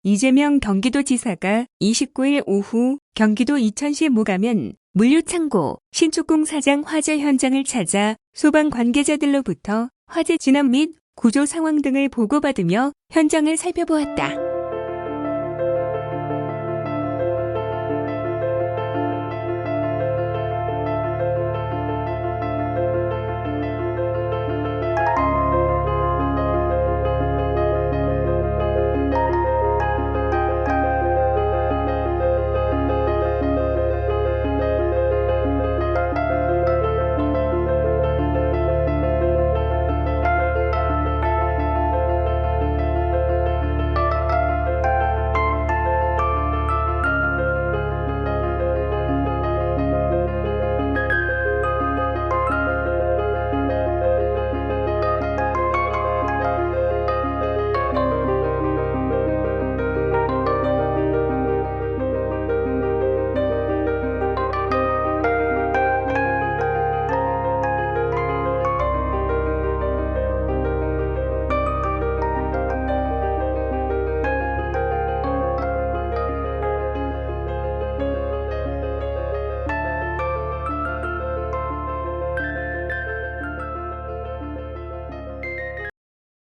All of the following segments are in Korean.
이재명 경기도지사가 29일 오후 경기도 이천시 모가면 물류창고 신축공 사장 화재 현장을 찾아 소방 관계자들로부터 화재 진압 및 구조 상황 등을 보고받으며 현장을 살펴보았다.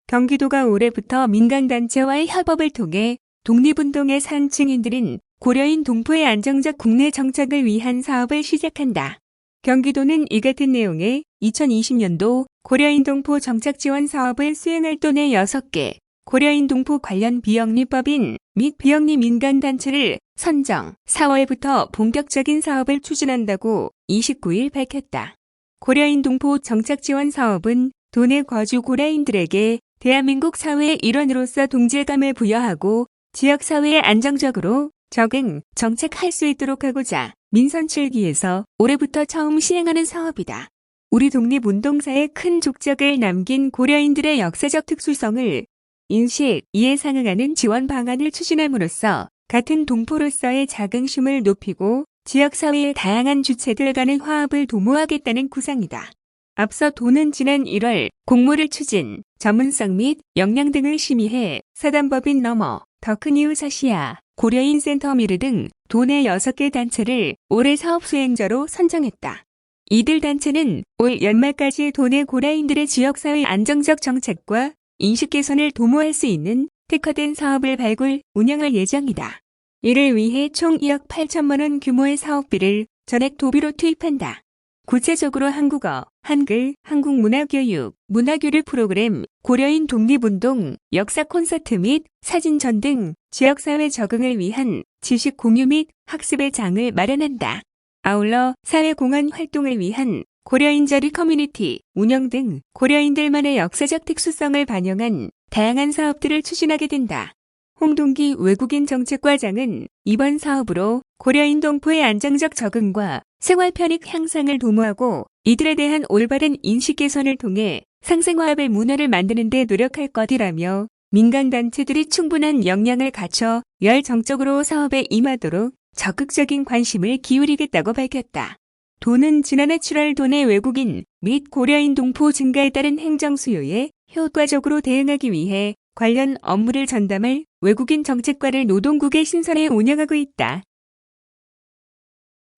경기도가 올해부터 민간단체와의 협업을 통해 독립운동의 산 증인들인 고려인 동포의 안정적 국내 정착을 위한 사업을 시작한다. 경기도는 이 같은 내용의 2020년도 고려인 동포 정착 지원 사업을 수행할 도내 6개 고려인 동포 관련 비영리법인 및 비영리 민간단체를 선정, 4월부터 본격적인 사업을 추진한다고 29일 밝혔다. 고려인 동포 정착 지원 사업은 도내 거주 고려인들에게 대한민국 사회의 일원으로서 동질감을 부여하고 지역사회에 안정적으로 적응, 정착할 수 있도록 하고자 민선 7기에서 올해부터 처음 시행하는 사업이다. 우리 독립운동사에 큰 족적을 남긴 고려인들의 역사적 특수성을 인식, 이해 상응하는 지원 방안을 추진함으로써 같은 동포로서의 자긍심을 높이고 지역사회의 다양한 주체들 간의 화합을 도모하겠다는 구상이다. 앞서 도는 지난 1월 공모를 추진, 전문성 및 역량 등을 심의해 사단법인 너머, 더 큰 이웃 아시아, 고려인 센터 미르 등 도내 6개 단체를 올해 사업 수행자로 선정했다. 이들 단체는 올 연말까지 도내 고려인들의 지역사회 안정적 정착과 인식 개선을 도모할 수 있는 특화된 사업을 발굴, 운영할 예정이다. 이를 위해 총 2억 8천만 원 규모의 사업비를 전액 도비로 투입한다. 구체적으로 한국어, 한글, 한국문화교육, 문화교류 프로그램, 고려인 독립운동, 역사 콘서트 및 사진전 등 지역사회 적응을 위한 지식 공유 및 학습의 장을 마련한다. 아울러 사회공헌 활동을 위한 고려인 자리 커뮤니티, 운영 등 고려인들만의 역사적 특수성을 반영한 다양한 사업들을 추진하게 된다. 홍동기 외국인 정책과장은 이번 사업으로 고려인 동포의 안정적 적응과 생활 편익 향상을 도모하고 이들에 대한 올바른 인식 개선을 통해 상생화합의 문화를 만드는 데 노력할 것이라며 민간단체들이 충분한 역량을 갖춰 열정적으로 사업에 임하도록 적극적인 관심을 기울이겠다고 밝혔다. 도는 지난해 7월 도내 외국인 및 고려인 동포 증가에 따른 행정 수요에 효과적으로 대응하기 위해 관련 업무를 전담할 외국인 정책과를 노동국에 신설해 운영하고 있다.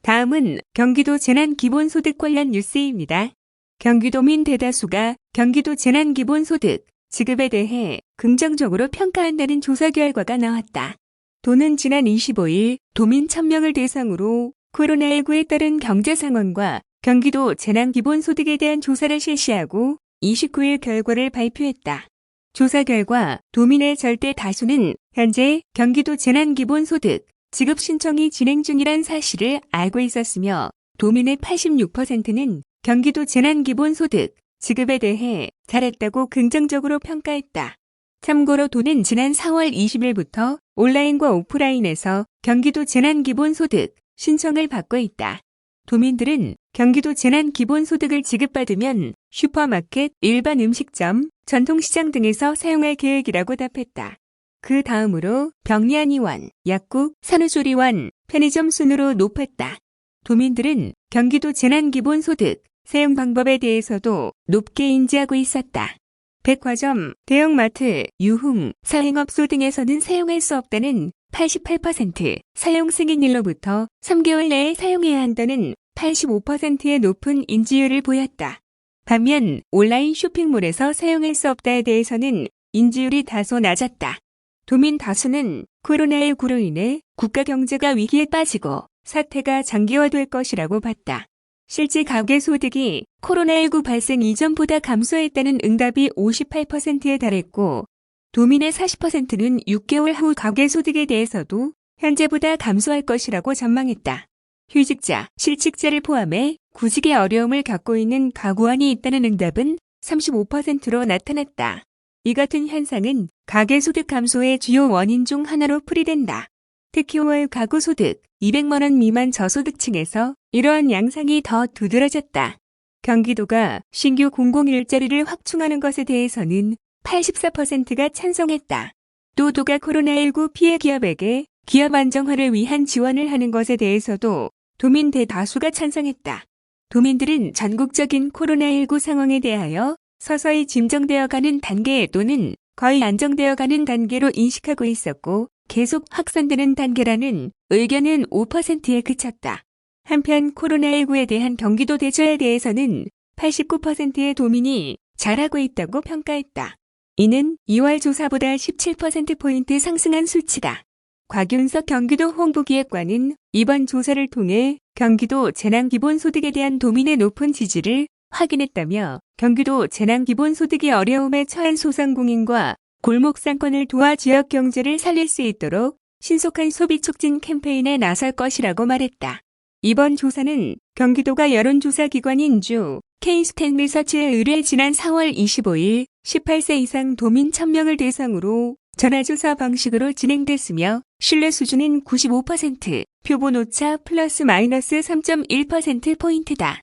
다음은 경기도 재난기본소득 관련 뉴스입니다. 경기도민 대다수가 경기도 재난기본소득 지급에 대해 긍정적으로 평가한다는 조사 결과가 나왔다. 도는 지난 25일 도민 1000명을 대상으로 코로나19에 따른 경제 상황과 경기도 재난기본소득에 대한 조사를 실시하고 29일 결과를 발표했다. 조사 결과 도민의 절대 다수는 현재 경기도 재난기본소득 지급 신청이 진행 중이란 사실을 알고 있었으며 도민의 86%는 경기도 재난기본소득 지급에 대해 잘했다고 긍정적으로 평가했다. 참고로 도는 지난 4월 20일부터 온라인과 오프라인에서 경기도 재난기본소득 신청을 받고 있다. 도민들은 경기도 재난기본소득을 지급받으면 슈퍼마켓, 일반 음식점, 전통시장 등에서 사용할 계획이라고 답했다. 그 다음으로 병리한의원, 약국, 산후조리원, 편의점 순으로 높았다. 도민들은 경기도 재난기본소득 사용 방법에 대해서도 높게 인지하고 있었다. 백화점, 대형마트, 유흥, 사행업소 등에서는 사용할 수 없다는 88%, 사용 승인일로부터 3개월 내에 사용해야 한다는 85%의 높은 인지율을 보였다. 반면 온라인 쇼핑몰에서 사용할 수 없다에 대해서는 인지율이 다소 낮았다. 도민 다수는 코로나19로 인해 국가 경제가 위기에 빠지고 사태가 장기화될 것이라고 봤다. 실제 가계소득이 코로나19 발생 이전보다 감소했다는 응답이 58%에 달했고 도민의 40%는 6개월 후 가계소득에 대해서도 현재보다 감소할 것이라고 전망했다. 휴직자, 실직자를 포함해 구직의 어려움을 겪고 있는 가구안이 있다는 응답은 35%로 나타났다. 이 같은 현상은 가계소득 감소의 주요 원인 중 하나로 풀이된다. 특히 월 가구소득 200만 원 미만 저소득층에서 이러한 양상이 더 두드러졌다. 경기도가 신규 공공일자리를 확충하는 것에 대해서는 84%가 찬성했다. 또 도가 코로나19 피해 기업에게 기업 안정화를 위한 지원을 하는 것에 대해서도 도민 대다수가 찬성했다. 도민들은 전국적인 코로나19 상황에 대하여 서서히 진정되어가는 단계 또는 거의 안정되어가는 단계로 인식하고 있었고 계속 확산되는 단계라는 의견은 5%에 그쳤다. 한편 코로나19에 대한 경기도 대처에 대해서는 89%의 도민이 잘하고 있다고 평가했다. 이는 2월 조사보다 17%포인트 상승한 수치다. 곽윤석 경기도 홍보기획관은 이번 조사를 통해 경기도 재난기본소득에 대한 도민의 높은 지지를 확인했다며 경기도 재난기본소득이 어려움에 처한 소상공인과 골목상권을 도와 지역 경제를 살릴 수 있도록 신속한 소비 촉진 캠페인에 나설 것이라고 말했다. 이번 조사는 경기도가 여론조사 기관인 주 K-스탠 리서치에 의뢰 지난 4월 25일 18세 이상 도민 1000명을 대상으로 전화조사 방식으로 진행됐으며 신뢰 수준은 95%, 표본 오차 플러스 마이너스 3.1%포인트다.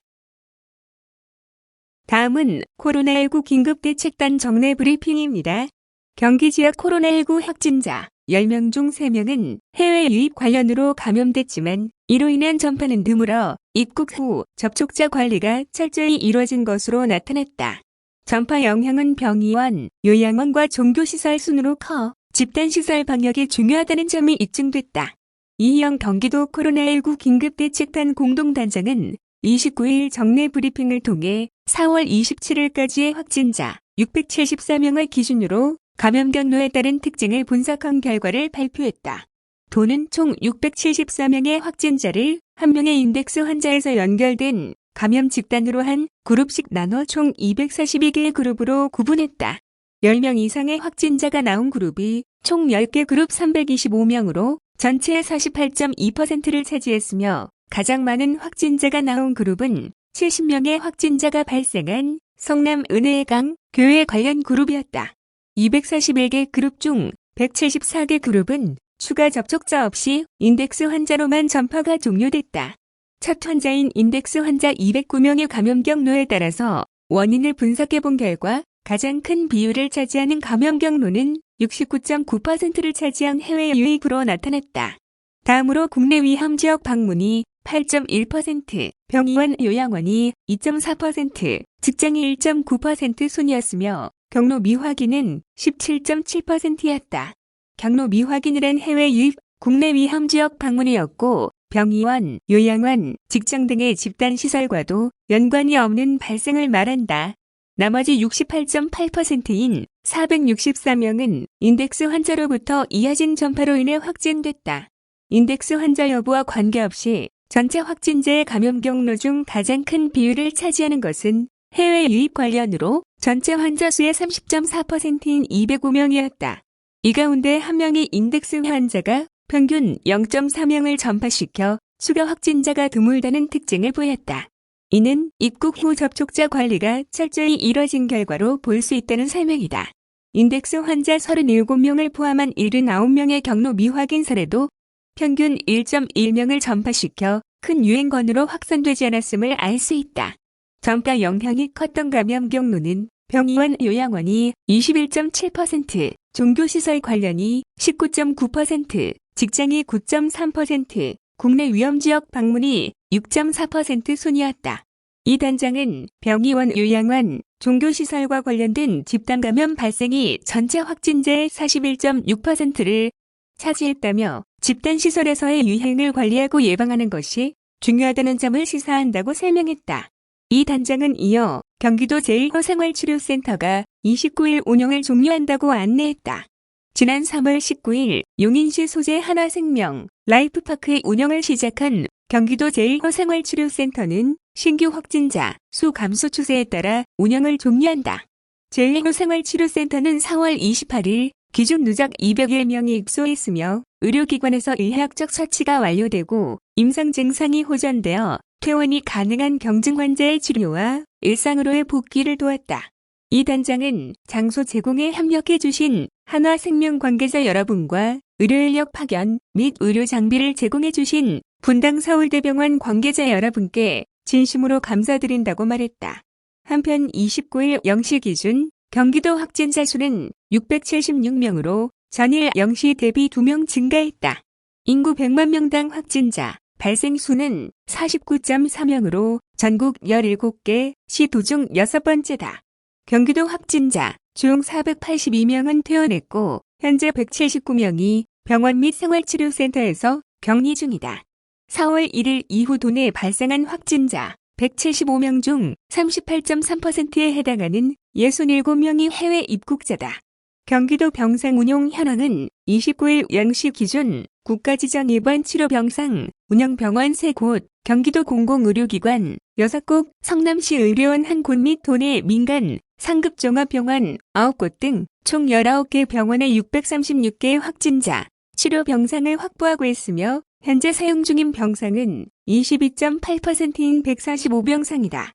다음은 코로나19 긴급대책단 정례 브리핑입니다. 경기 지역 코로나19 확진자 10명 중 3명은 해외 유입 관련으로 감염됐지만 이로 인한 전파는 드물어 입국 후 접촉자 관리가 철저히 이루어진 것으로 나타났다. 전파 영향은 병의원, 요양원과 종교시설 순으로 커 집단시설 방역이 중요하다는 점이 입증됐다. 이희영 경기도 코로나19 긴급대책단 공동단장은 29일 정례 브리핑을 통해 4월 27일까지의 확진자 674명을 기준으로 감염 경로에 따른 특징을 분석한 결과를 발표했다. 도는 총 674명의 확진자를 1명의 인덱스 환자에서 연결된 감염 집단으로 한 그룹씩 나눠 총 242개의 그룹으로 구분했다. 10명 이상의 확진자가 나온 그룹이 총 10개 그룹 325명으로 전체의 48.2%를 차지했으며 가장 많은 확진자가 나온 그룹은 70명의 확진자가 발생한 성남 은혜강 교회 관련 그룹이었다. 241개 그룹 중 174개 그룹은 추가 접촉자 없이 인덱스 환자로만 전파가 종료됐다. 첫 환자인 인덱스 환자 209명의 감염 경로에 따라서 원인을 분석해본 결과 가장 큰 비율을 차지하는 감염 경로는 69.9%를 차지한 해외 유입으로 나타났다. 다음으로 국내 위험 지역 방문이 8.1%, 병의원 요양원이 2.4%, 직장이 1.9% 순이었으며 경로 미확인은 17.7%였다. 경로 미확인을 한 해외 유입, 국내 위험 지역 방문이었고 병의원, 요양원, 직장 등의 집단시설과도 연관이 없는 발생을 말한다. 나머지 68.8%인 464명은 인덱스 환자로부터 이어진 전파로 인해 확진됐다. 인덱스 환자 여부와 관계없이 전체 확진자의 감염 경로 중 가장 큰 비율을 차지하는 것은 해외 유입 관련으로 전체 환자 수의 30.4%인 205명이었다. 이 가운데 1명의 인덱스 환자가 평균 0.4명을 전파시켜 추가 확진자가 드물다는 특징을 보였다. 이는 입국 후 접촉자 관리가 철저히 이뤄진 결과로 볼 수 있다는 설명이다. 인덱스 환자 37명을 포함한 79명의 경로 미확인 사례도 평균 1.1명을 전파시켜 큰 유행권으로 확산되지 않았음을 알 수 있다. 전파 영향이 컸던 감염 경로는 병의원 요양원이 21.7%, 종교시설 관련이 19.9%, 직장이 9.3%, 국내 위험지역 방문이 6.4% 순이었다. 이 단장은 병의원 요양원, 종교시설과 관련된 집단 감염 발생이 전체 확진자의 41.6%를 차지했다며 집단시설에서의 유행을 관리하고 예방하는 것이 중요하다는 점을 시사한다고 설명했다. 이 단장은 이어 경기도 제1호생활치료센터가 29일 운영을 종료한다고 안내했다. 지난 3월 19일 용인시 소재 하나생명 라이프파크의 운영을 시작한 경기도 제1호생활치료센터는 신규 확진자 수 감소 추세에 따라 운영을 종료한다. 제1호생활치료센터는 4월 28일 기준 누적 201명이 입소했으며 의료기관에서 의학적 처치가 완료되고 임상 증상이 호전되어 퇴원이 가능한 경증 환자의 치료와 일상으로의 복귀를 도왔다. 이 단장은 장소 제공에 협력해 주신 한화생명 관계자 여러분과 의료인력 파견 및 의료 장비를 제공해 주신 분당 서울대병원 관계자 여러분께 진심으로 감사드린다고 말했다. 한편 29일 0시 기준 경기도 확진자 수는 676명으로 전일 0시 대비 2명 증가했다. 인구 100만 명당 확진자 발생 수는 49.4명으로 전국 17개 시도 중 6번째다. 경기도 확진자 중 482명은 퇴원했고 현재 179명이 병원 및 생활치료센터에서 격리 중이다. 4월 1일 이후 도내 발생한 확진자 175명 중 38.3%에 해당하는 67명이 해외 입국자다. 경기도 병상 운용 현황은 29일 0시 기준 국가지정 입원 치료 병상 운영 병원 3곳, 경기도 공공의료기관 6곳, 성남시 의료원 1곳 및 도내 민간 상급 종합병원 9곳 등 총 19개 병원의 636개의 확진자 치료 병상을 확보하고 있으며 현재 사용 중인 병상은 22.8%인 145병상이다.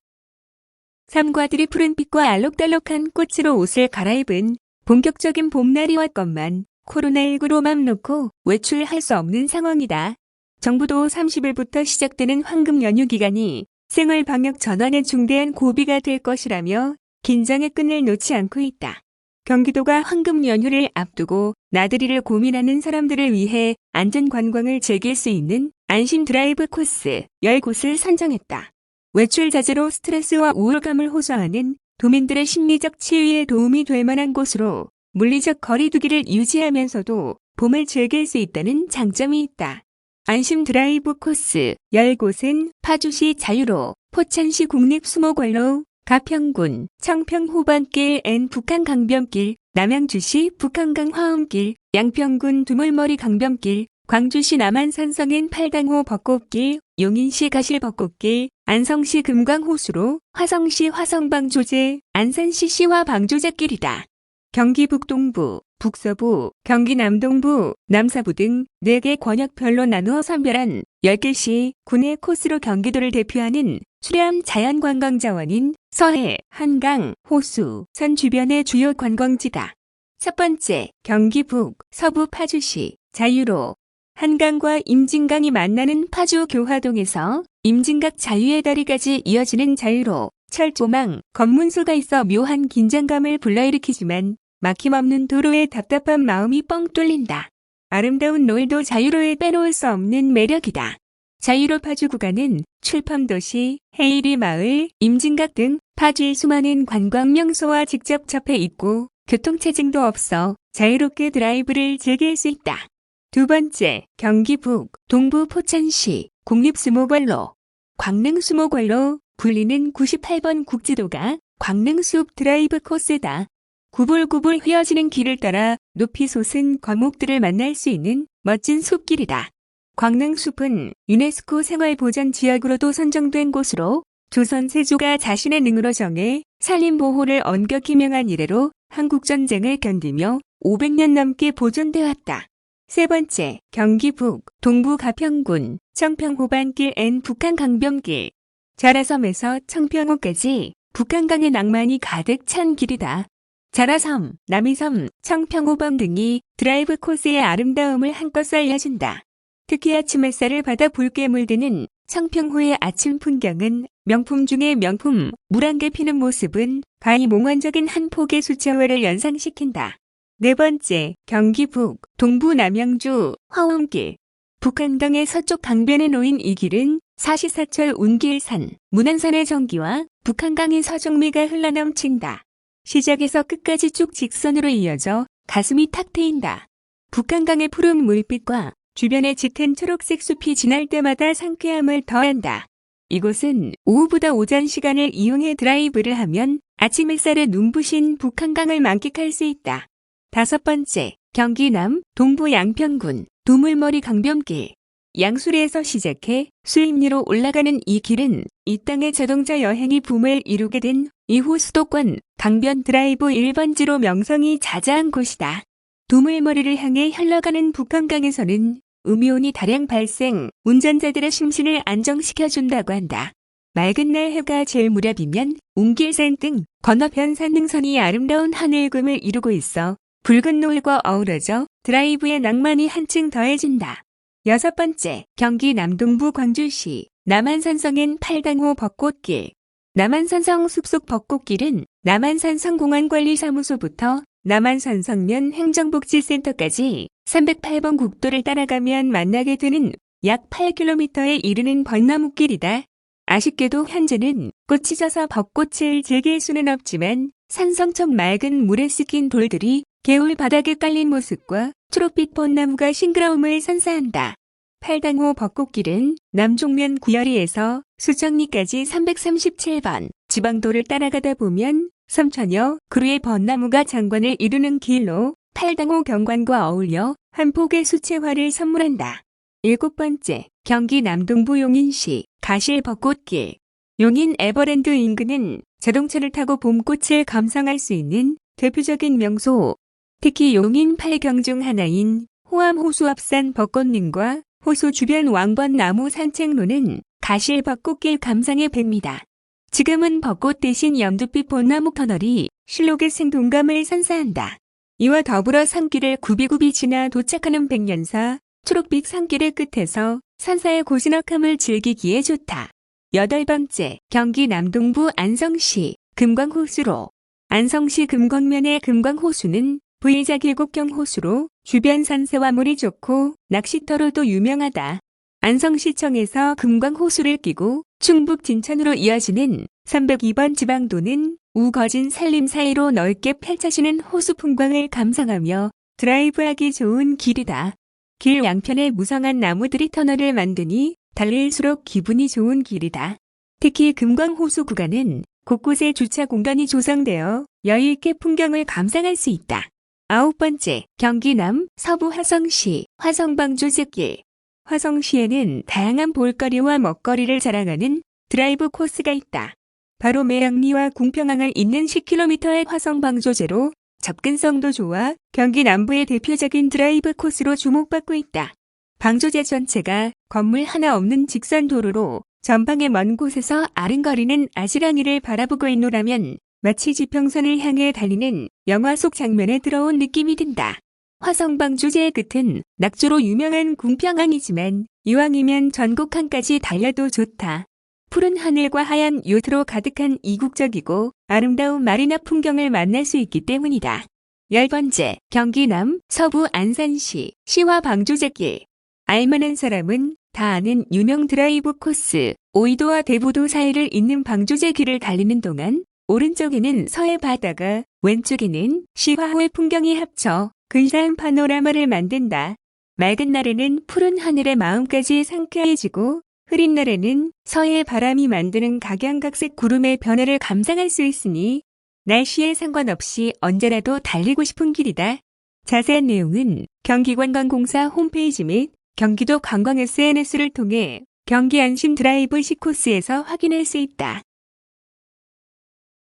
삼과들이 푸른빛과 알록달록한 꽃으로 옷을 갈아입은 본격적인 봄날이 왔건만 코로나19로 맘 놓고 외출할 수 없는 상황이다. 정부도 30일부터 시작되는 황금 연휴 기간이 생활 방역 전환에 중대한 고비가 될 것이라며 긴장의 끈을 놓지 않고 있다. 경기도가 황금 연휴를 앞두고 나들이를 고민하는 사람들을 위해 안전 관광을 즐길 수 있는 안심 드라이브 코스 10곳을 선정했다. 외출 자제로 스트레스와 우울감을 호소하는 도민들의 심리적 치유에 도움이 될 만한 곳으로 물리적 거리두기를 유지하면서도 봄을 즐길 수 있다는 장점이 있다. 안심 드라이브 코스 10곳은 파주시 자유로, 포천시 국립수목원로, 가평군 청평 후반길 N 북한 강변길, 남양주시 북한강 화엄길, 양평군 두물머리 강변길, 광주시 남한산성 N 8강호 벚꽃길, 용인시 가실 벚꽃길, 안성시 금광호수로, 화성시 화성방 조제, 안산시 시화 방조제길이다. 경기 북동부, 북서부, 경기 남동부, 남서부 등 4개 권역별로 나누어 선별한 10개시 군의 코스로 경기도를 대표하는 수려한 자연관광자원인 서해, 한강, 호수, 선 주변의 주요 관광지다. 첫 번째, 경기 북, 서부 파주시, 자유로. 한강과 임진강이 만나는 파주 교화동에서 임진각 자유의 다리까지 이어지는 자유로, 철조망, 검문소가 있어 묘한 긴장감을 불러일으키지만 막힘없는 도로에 답답한 마음이 뻥 뚫린다. 아름다운 노을도 자유로에 빼놓을 수 없는 매력이다. 자유로 파주 구간은 출범도시, 해일이 마을, 임진각 등 파주의 수많은 관광 명소와 직접 접해 있고 교통체증도 없어 자유롭게 드라이브를 즐길 수 있다. 두 번째, 경기 북, 동부 포천시, 국립수목원로. 광릉수목원로 불리는 98번 국지도가 광릉숲 드라이브 코스다. 구불구불 휘어지는 길을 따라 높이 솟은 거목들을 만날 수 있는 멋진 숲길이다. 광릉숲은 유네스코 생활보전지역으로도 선정된 곳으로 조선 세조가 자신의 능으로 정해 산림보호를 엄격히 명한 이래로 한국전쟁을 견디며 500년 넘게 보존돼 왔다. 세 번째, 경기 북, 동부 가평군, 청평호반길 N 북한 강변길. 자라섬에서 청평호까지 북한강의 낭만이 가득 찬 길이다. 자라섬, 남이섬, 청평호범 등이 드라이브 코스의 아름다움을 한껏 알려준다. 특히 아침 햇살을 받아 붉게 물드는 청평호의 아침 풍경은 명품 중의 명품, 물안개 피는 모습은 가히 몽환적인 한 폭의 수채화를 연상시킨다. 네 번째, 경기 북, 동부 남양주, 화엄길. 북한강의 서쪽 강변에 놓인 이 길은 사시사철 운길산, 문안산의 전기와 북한강의 서정미가 흘러넘친다. 시작에서 끝까지 쭉 직선으로 이어져 가슴이 탁 트인다. 북한강의 푸른 물빛과 주변의 짙은 초록색 숲이 지날 때마다 상쾌함을 더한다. 이곳은 오후보다 오전 시간을 이용해 드라이브를 하면 아침 햇살에 눈부신 북한강을 만끽할 수 있다. 5번째, 경기남 동부 양평군 두물머리 강변길. 양수리에서 시작해 수입리로 올라가는 이 길은 이 땅의 자동차 여행이 붐을 이루게 된 이후 수도권 강변 드라이브 1번지로 명성이 자자한 곳이다. 두물머리를 향해 흘러가는 북한강에서는 음이온이 다량 발생, 운전자들의 심신을 안정시켜준다고 한다. 맑은 날 해가 질 무렵이면 웅길산 등 건너편 산능선이 아름다운 하늘금을 이루고 있어 붉은 노을과 어우러져 드라이브의 낭만이 한층 더해진다. 6번째, 경기 남동부 광주시 남한산성엔 팔당호 벚꽃길. 남한산성 숲속 벚꽃길은 남한산성공항관리사무소부터 남한산성면 행정복지센터까지 308번 국도를 따라가면 만나게 되는 약 8km에 이르는 벚나무길이다. 아쉽게도 현재는 꽃이 져서 벚꽃을 즐길 수는 없지만 산성청 맑은 물에 씻긴 돌들이 개울 바닥에 깔린 모습과 초록빛 벚나무가 싱그러움을 선사한다. 팔당호 벚꽃길은 남종면 구여리에서 수정리까지 337번 지방도를 따라가다 보면 삼천여 그루의 벚나무가 장관을 이루는 길로 팔당호 경관과 어울려 한 폭의 수채화를 선물한다. 7번째, 경기 남동부 용인시 가실 벚꽃길. 용인 에버랜드 인근은 자동차를 타고 봄꽃을 감상할 수 있는 대표적인 명소. 특히 용인 8경 중 하나인 호암 호수 앞산 벚꽃林과 호수 주변 왕벚나무 산책로는 가실 벚꽃길 감상의 배입니다. 지금은 벚꽃 대신 연두빛 벚나무 터널이 실록의 생동감을 선사한다. 이와 더불어 산길을 굽이굽이 지나 도착하는 백년사 초록빛 산길의 끝에서 산사의 고즈넉함을 즐기기에 좋다. 8번째, 경기 남동부 안성시 금광호수로. 안성시 금광면의 금광호수는 V자 계곡형 호수로 주변 산세와 물이 좋고 낚시터로도 유명하다. 안성시청에서 금광호수를 끼고 충북 진천으로 이어지는 302번 지방도는 우거진 산림 사이로 넓게 펼쳐지는 호수 풍광을 감상하며 드라이브하기 좋은 길이다. 길 양편에 무성한 나무들이 터널을 만드니 달릴수록 기분이 좋은 길이다. 특히 금광호수 구간은 곳곳에 주차 공간이 조성되어 여유있게 풍경을 감상할 수 있다. 9번째, 경기남 서부 화성시 화성방조제길. 화성시에는 다양한 볼거리와 먹거리를 자랑하는 드라이브 코스가 있다. 바로 매양리와 궁평항을 잇는 10km의 화성방조제로 접근성도 좋아 경기 남부의 대표적인 드라이브 코스로 주목받고 있다. 방조제 전체가 건물 하나 없는 직선 도로로 전방의 먼 곳에서 아른거리는 아지랑이를 바라보고 있노라면 마치 지평선을 향해 달리는 영화 속 장면에 들어온 느낌이 든다. 화성방조제의 끝은 낙조로 유명한 궁평항이지만 이왕이면 전곡항까지 달려도 좋다. 푸른 하늘과 하얀 요트로 가득한 이국적이고 아름다운 마리나 풍경을 만날 수 있기 때문이다. 10번째, 경기남 서부 안산시 시화방조제길. 알만한 사람은 다 아는 유명 드라이브 코스, 오이도와 대부도 사이를 잇는 방조제 길을 달리는 동안 오른쪽에는 서해 바다가, 왼쪽에는 시화호의 풍경이 합쳐 근사한 파노라마를 만든다. 맑은 날에는 푸른 하늘의 마음까지 상쾌해지고 흐린 날에는 서해 바람이 만드는 각양각색 구름의 변화를 감상할 수 있으니 날씨에 상관없이 언제라도 달리고 싶은 길이다. 자세한 내용은 경기관광공사 홈페이지 및 경기도 관광 SNS를 통해 경기 안심 드라이브 시코스에서 확인할 수 있다.